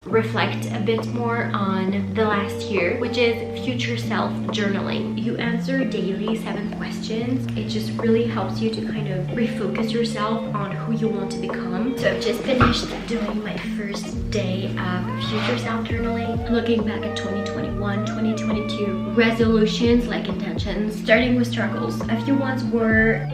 reflect a bit more on the last year, which is future self journaling. You answer daily 7 questions. It just really helps you to kind of refocus yourself on who you want to become. So I've just finished doing my first day of future self journaling, looking back at 2021, 2022, resolutions like intentions, starting with struggles. A few ones were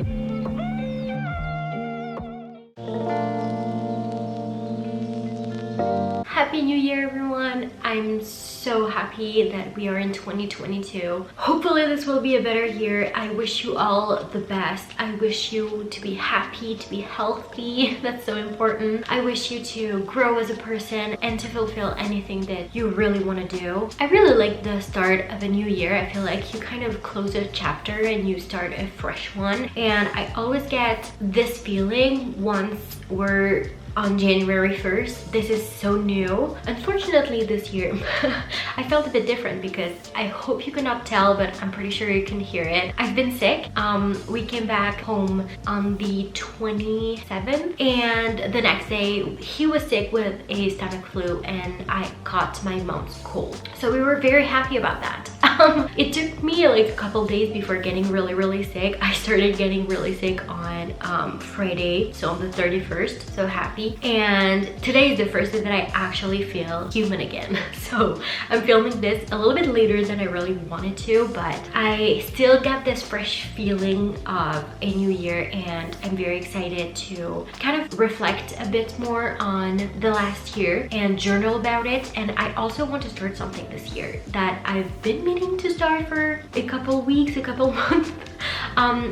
Happy New Year, everyone. I'm so happy that we are in 2022. Hopefully this will be a better year. I wish you all the best. I wish you to be happy, to be healthy. That's so important. I wish you to grow as a person and to fulfill anything that you really want to do. I really like the start of a new year. I feel like you kind of close a chapter and you start a fresh one. And I always get this feeling once we're on January 1st. This is so new. Unfortunately this year I felt a bit different because I hope you cannot tell, but I'm pretty sure you can hear it. I've been sick. We came back home on the 27th and the next day he was sick with a stomach flu and I caught my mom's cold. So we were very happy about that. It took me like a couple days before getting really sick. I started getting really sick on Friday, so on the 31st. So happy. And today is the first day that I actually feel human again. So I'm filming this a little bit later than I really wanted to, but I still got this fresh feeling of a new year and I'm very excited to kind of reflect a bit more on the last year and journal about it. And I also want to start something this year that I've been meaning to start for a couple weeks, a couple months.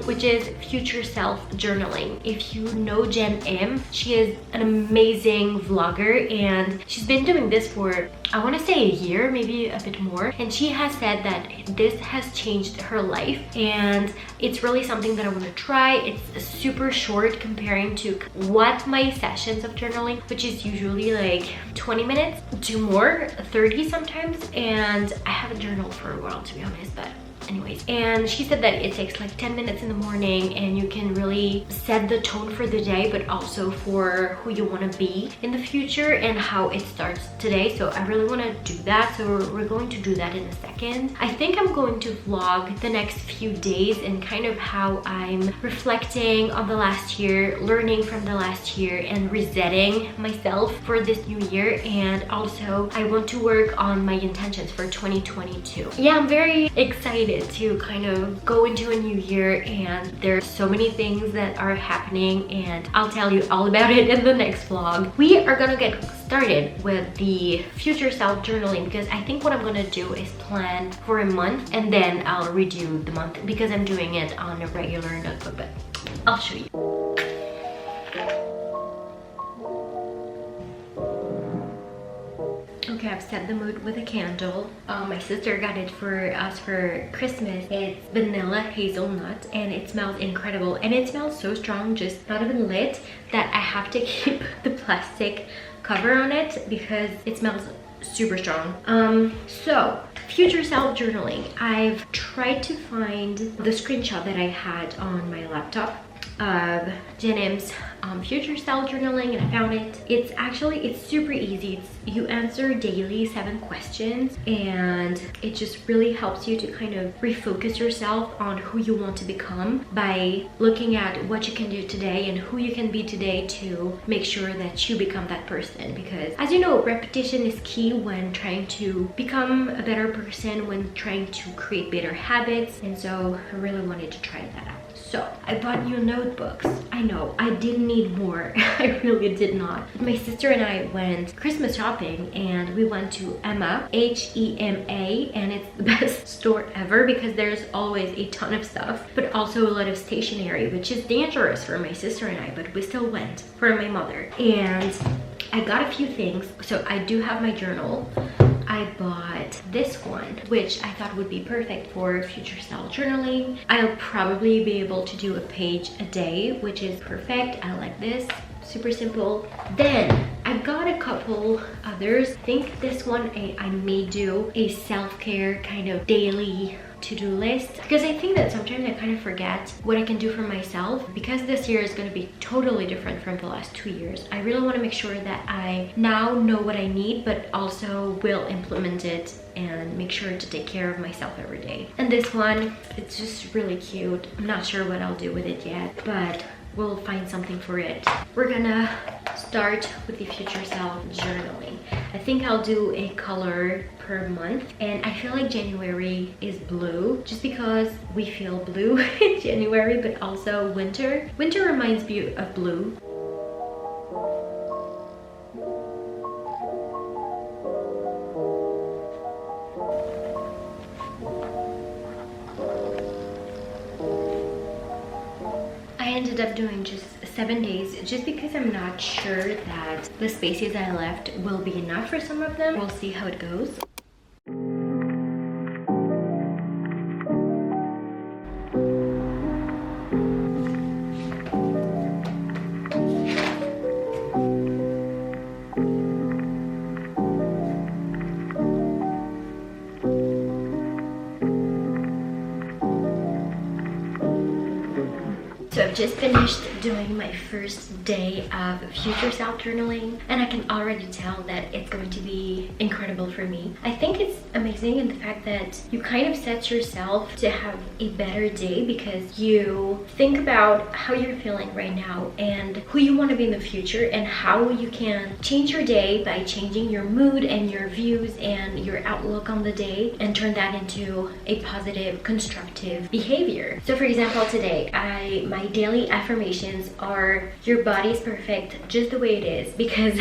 Which is future self journaling. If you know Jen M, she is an amazing vlogger and she's been doing this for, I want to say, a year, maybe a bit more, and she has said that this has changed her life and it's really something that I want to try. It's super short comparing to what my sessions of journaling, which is usually like 20 minutes to more, 30 sometimes, and I haven't journaled for a while, to be honest, but anyways. And she said that it takes like 10 minutes in the morning and you can really set the tone for the day, but also for who you want to be in the future and how it starts today. So I really want to do that, so we're going to do that in a second. I think I'm going to vlog the next few days and kind of how I'm reflecting on the last year, learning from the last year and resetting myself for this new year. And also I want to work on my intentions for 2022. Yeah, I'm very excited to kind of go into a new year and there's so many things that are happening and I'll tell you all about it in the next vlog. We are gonna get started with the future self journaling because I think what I'm gonna do is plan for a month and then I'll redo the month because I'm doing it on a regular notebook, but I'll show you. Okay, I've set the mood with a candle. My sister got it for us for Christmas. It's vanilla hazelnut and it smells incredible. And it smells so strong, just not even lit, that I have to keep the plastic cover on it because it smells super strong. So future self journaling. I've tried to find the screenshot that I had on my laptop of Jen M's future self journaling and I found it. It's super easy. You answer daily 7 questions and it just really helps you to kind of refocus yourself on who you want to become by looking at what you can do today and who you can be today to make sure that you become that person. Because as you know, repetition is key when trying to become a better person, when trying to create better habits, and so I really wanted to try that out. So I bought new notebooks. I know, I didn't need more. I really did not. My sister and I went Christmas shopping and we went to Emma, H-E-M-A, and it's the best store ever because there's always a ton of stuff, but also a lot of stationery, which is dangerous for my sister and I, but we still went for my mother. And I got a few things. So I do have my journal. I bought this one, which I thought would be perfect for future self journaling. I'll probably be able to do a page a day, which is perfect. I like this, super simple. Then I've got a couple others. I think this one I may do a self-care kind of daily to-do list, because I think that sometimes I kind of forget what I can do for myself. Because this year is going to be totally different from the last 2 years, I really want to make sure that I now know what I need, but also will implement it and make sure to take care of myself every day. And this one, it's just really cute. I'm not sure what I'll do with it yet, but we'll find something for it. We're gonna start with the future self journaling. I think I'll do a color per month, and I feel like January is blue just because we feel blue in January, but also winter. Winter reminds me of blue. I ended up doing just 7 days just because I'm not sure that the spaces I left will be enough for some of them. We'll see how it goes. So I've just finished doing my first day of future self journaling, and I can already tell that it's going to be incredible for me. I think it's amazing in the fact that you kind of set yourself to have a better day because you think about how you're feeling right now and who you want to be in the future, and how you can change your day by changing your mood and your views and your outlook on the day and turn that into a positive, constructive behavior. So for example, today my daily affirmations are your body's perfect just the way it is, because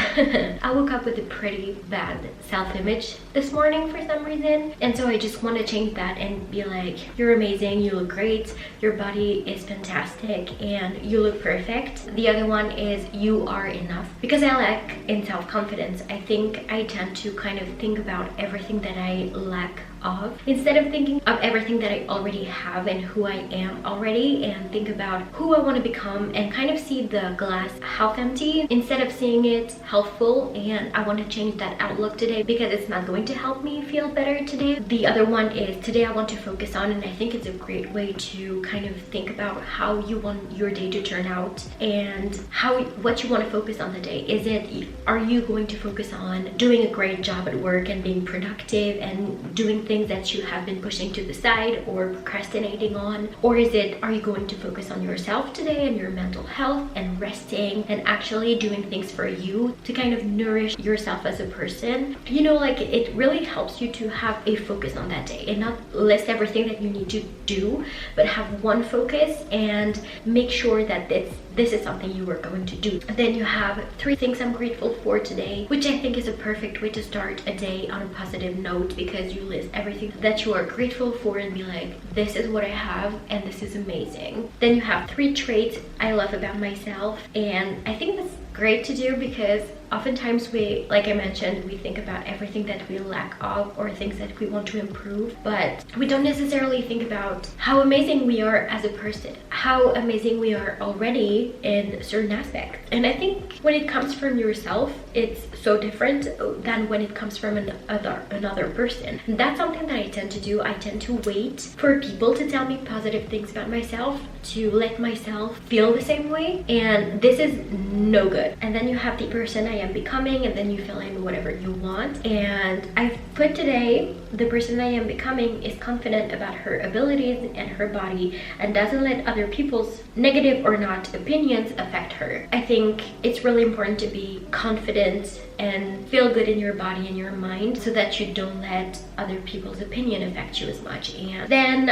I woke up with a pretty bad self-image this morning for some reason, and so I just want to change that and be like, you're amazing, you look great, your body is fantastic, and you look perfect. The other one is you are enough, because I lack in self-confidence. I think I tend to kind of think about everything that I lack of instead of thinking of everything that I already have and who I am already, and think about who I want to become and kind of see the glass half empty instead of seeing it half full. And I want to change that outlook today because it's not going to help me feel better today. The other one is today I want to focus on, and I think it's a great way to kind of think about how you want your day to turn out and what you want to focus on the day. Are you going to focus on doing a great job at work and being productive and doing things that you have been pushing to the side or procrastinating on? Or are you going to focus on yourself today and your mental health and resting and actually doing things for you to kind of nourish yourself as a person? You know, like, it really helps you to have a focus on that day and not list everything that you need to do, but have one focus and make sure that this is something you are going to do. Then you have 3 things I'm grateful for today, which I think is a perfect way to start a day on a positive note, because you list everything that you are grateful for and be like, this is what I have and this is amazing. Then you have 3 traits I love about myself, and I think that's great to do because oftentimes we, like I mentioned, we think about everything that we lack of or things that we want to improve, but we don't necessarily think about how amazing we are as a person, how amazing we are already in certain aspects. And I think when it comes from yourself, it's so different than when it comes from another person. And that's something that I tend to do. I tend to wait for people to tell me positive things about myself to let myself feel the same way, and this is no good. And then you have the person I am becoming, and then you fill in whatever you want. And I've put today, the person I am becoming is confident about her abilities and her body and doesn't let other people's negative or not opinions affect her. I think it's really important to be confident and feel good in your body and your mind so that you don't let other people's opinion affect you as much. And then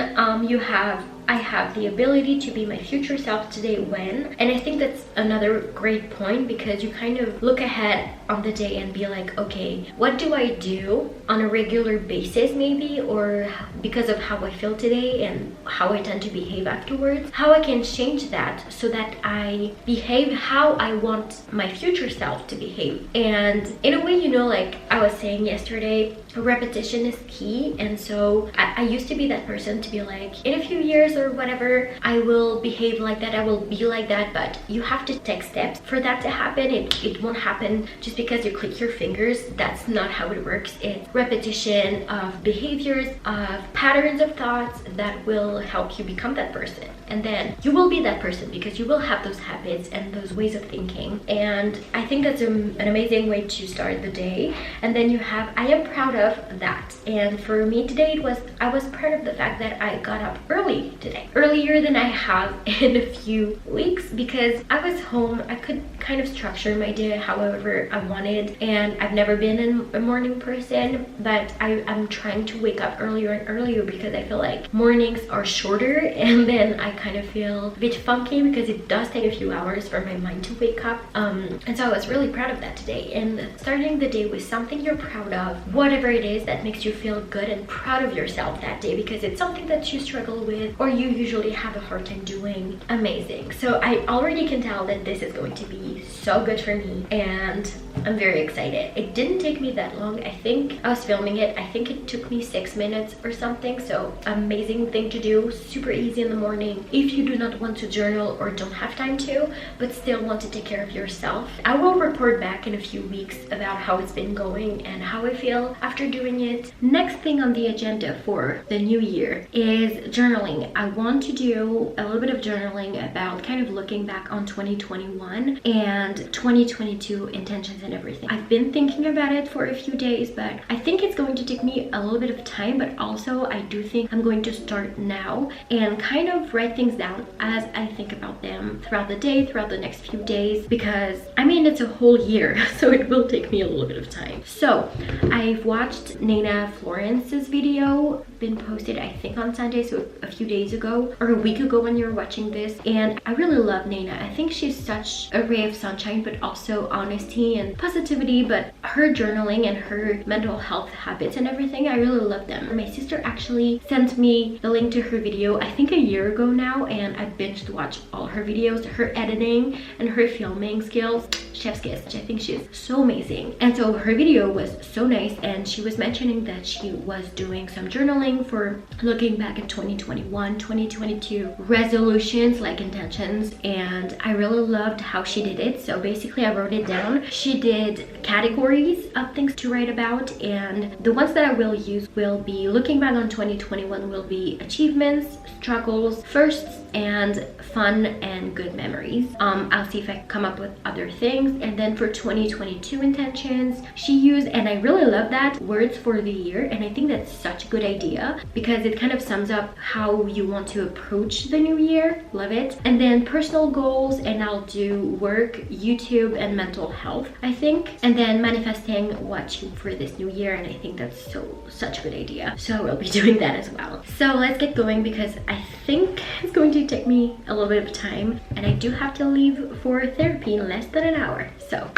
I have the ability to be my future self today when, and I think that's another great point, because you kind of look ahead on the day and be like, okay, what do I do on a regular basis maybe, or because of how I feel today and how I tend to behave afterwards, how I can change that so that I behave how I want my future self to behave. And in a way, you know, like I was saying yesterday, repetition is key. And so I used to be that person to be like, in a few years or whatever, I will behave like that, I will be like that. But you have to take steps for that to happen. It won't happen just because you click your fingers. That's not how it works. It's repetition of behaviors, of patterns of thoughts that will help you become that person. And then you will be that person because you will have those habits and those ways of thinking. And I think that's an amazing way to start the day. And then you have, I am proud of that. And for me today, I was proud of the fact that I got up early today, earlier than I have in a few weeks, because I was home. I could kind of structure my day however I wanted, and I've never been a morning person, but I'm trying to wake up earlier and earlier because I feel like mornings are shorter, and then I kind of feel a bit funky because it does take a few hours for my mind to wake up. And so I was really proud of that today. And starting the day with something you're proud of, whatever it is that makes you feel good and proud of yourself that day, because it's something that you struggle with or you usually have a hard time doing. Amazing. So I already can tell that this is going to be so good for me, and I'm very excited. It didn't take me that long. I think I was filming it, I think it took me 6 minutes or something. So amazing thing to do, super easy in the morning if you do not want to journal or don't have time to, but still want to take care of yourself. I will report back in a few weeks about how it's been going and how I feel after doing it. Next thing on the agenda for the new year is journaling. I want to do a little bit of journaling about kind of looking back on 2021 and 2022 intentions and everything. I've been thinking about it for a few days, but I think it's going to take me a little bit of time, but also I do think I'm going to start now and kind of write things down as I think about them throughout the day, throughout the next few days, because I mean, it's a whole year, so it will take me a little bit of time. So I've watched Nina Florence's video, been posted I think on Sunday, so a few days ago or a week ago when you're watching this, and I really love Nina. I think she's such a ray of sunshine, but also honesty and positivity. But her journaling and her mental health habits and everything, I really love them. My sister actually sent me the link to her video I think a year ago now, and I binged watched all her videos. Her editing and her filming skills, chef's kiss. I think she's so amazing. And so her video was so nice, and she was mentioning that she was doing some journaling for looking back at 2021, 2022 resolutions, like intentions, and I really loved how she did it. So basically I wrote it down. She did categories of things to write about, and the ones that I will use will be looking back on 2021 will be achievements, struggles, firsts, and fun and good memories. I'll see if I come up with other things. And then for 2022 intentions, she used, and I really love that, words for the year. And I think that's such a good idea because it kind of sums up how you want to approach the new year. Love it. And then personal goals, and I'll do work, YouTube, and mental health, I think. And then manifesting what you for this new year, and I think that's such a good idea. So we'll be doing that as well. So let's get going because I think it's going to take me a little bit of time, and I do have to leave for therapy in less than an hour. So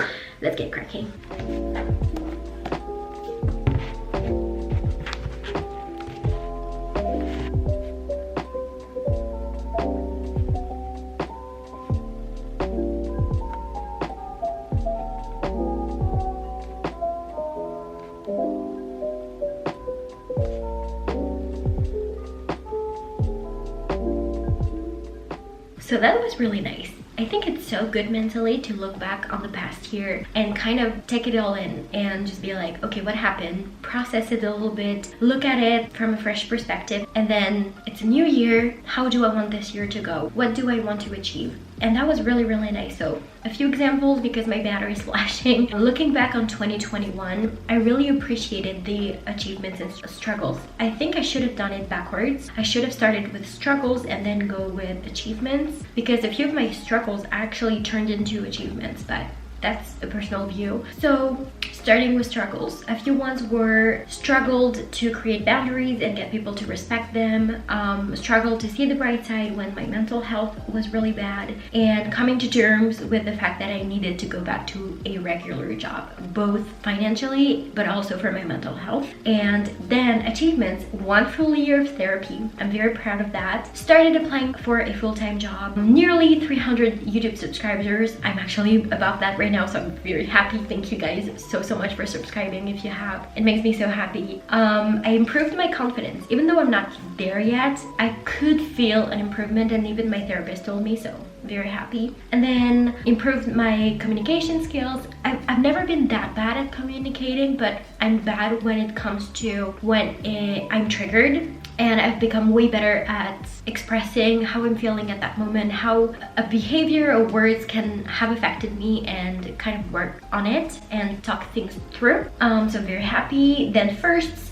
let's get cracking. So that was really nice. I think it's so good mentally to look back on the past year and kind of take it all in and just be like, okay, what happened? Process it a little bit, look at it from a fresh perspective, and then it's a new year. How do I want this year to go? What do I want to achieve? And that was really, really nice. So a few examples because my battery is flashing. Looking back on 2021, I really appreciated the achievements and struggles. I think I should have done it backwards. I should have started with struggles and then go with achievements, because a few of my struggles actually turned into achievements, but that's a personal view. So starting with struggles, a few ones were struggled to create boundaries and get people to respect them, struggled to see the bright side when my mental health was really bad, and coming to terms with the fact that I needed to go back to a regular job, both financially but also for my mental health. And then achievements, 1 full year of therapy. I'm very proud of that. Started applying for a full-time job, nearly 300 YouTube subscribers. I'm actually above that right right now, so I'm very happy. Thank you guys so much for subscribing if you have. It makes me so happy. I improved my confidence. Even though I'm not there yet, I could feel an improvement, and even my therapist told me so. Very happy. And then improved my communication skills. I've never been that bad at communicating, but I'm bad when it comes to when I'm triggered, and I've become way better at expressing how I'm feeling at that moment, how a behavior or words can have affected me, and kind of work on it and talk things through. So I'm very happy. Then firsts,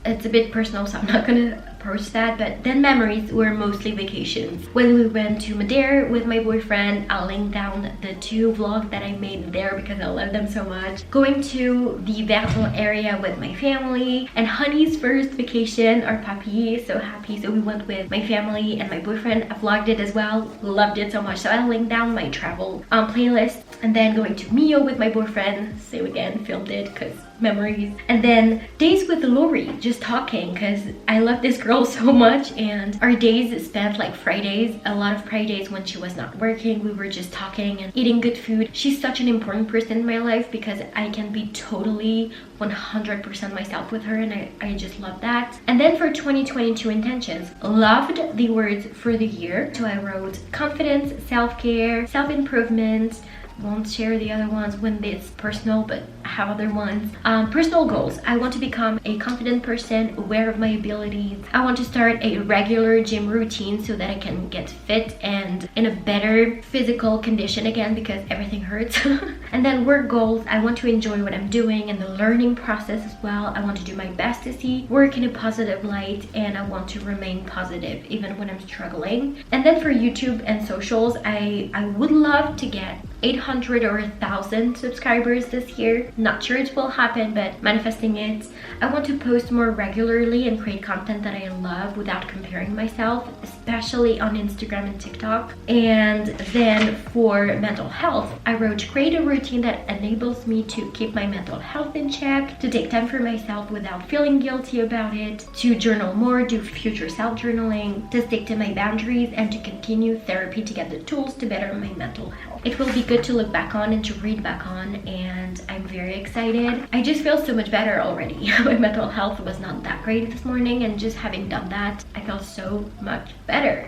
it's a bit personal, so I'm not gonna approach that, but then memories were mostly vacations. When we went to Madeira with my boyfriend, I'll link down the 2 vlogs that I made there because I love them so much. Going to the Verdun area with my family, and Honey's first vacation, our puppy, so happy. So we went with my family and my boyfriend. I vlogged it as well, loved it so much, so I'll link down my travel playlist. And then going to Mio with my boyfriend, same again, filmed it because memories. And then days with Lori, just talking, because I love this girl so much, and our days spent like Fridays, a lot of Fridays when she was not working. We were just talking and eating good food. She's such an important person in my life because I can be totally 100% myself with her, and I just love that. And then for 2022 intentions, loved the words for the year. So I wrote confidence, self-care, self-improvement. Won't share the other ones when it's personal, but I have other ones. Personal goals. I want to become a confident person, aware of my abilities. I want to start a regular gym routine so that I can get fit and in a better physical condition again, because everything hurts. And then work goals. I want to enjoy what I'm doing and the learning process as well. I want to do my best to see work in a positive light, and I want to remain positive even when I'm struggling. And then for YouTube and socials, I would love to get 800 or 1,000 subscribers this year. Not sure it will happen, but manifesting it. I want to post more regularly and create content that I love without comparing myself, especially on Instagram and TikTok. And then for mental health, I wrote create a routine that enables me to keep my mental health in check, to take time for myself without feeling guilty about it, to journal more, do future self-journaling, to stick to my boundaries, and to continue therapy to get the tools to better my mental health. It will be good to look back on and to read back on, and I'm very excited. I just feel so much better already. My mental health was not that great this morning, and just having done that, I felt so much better.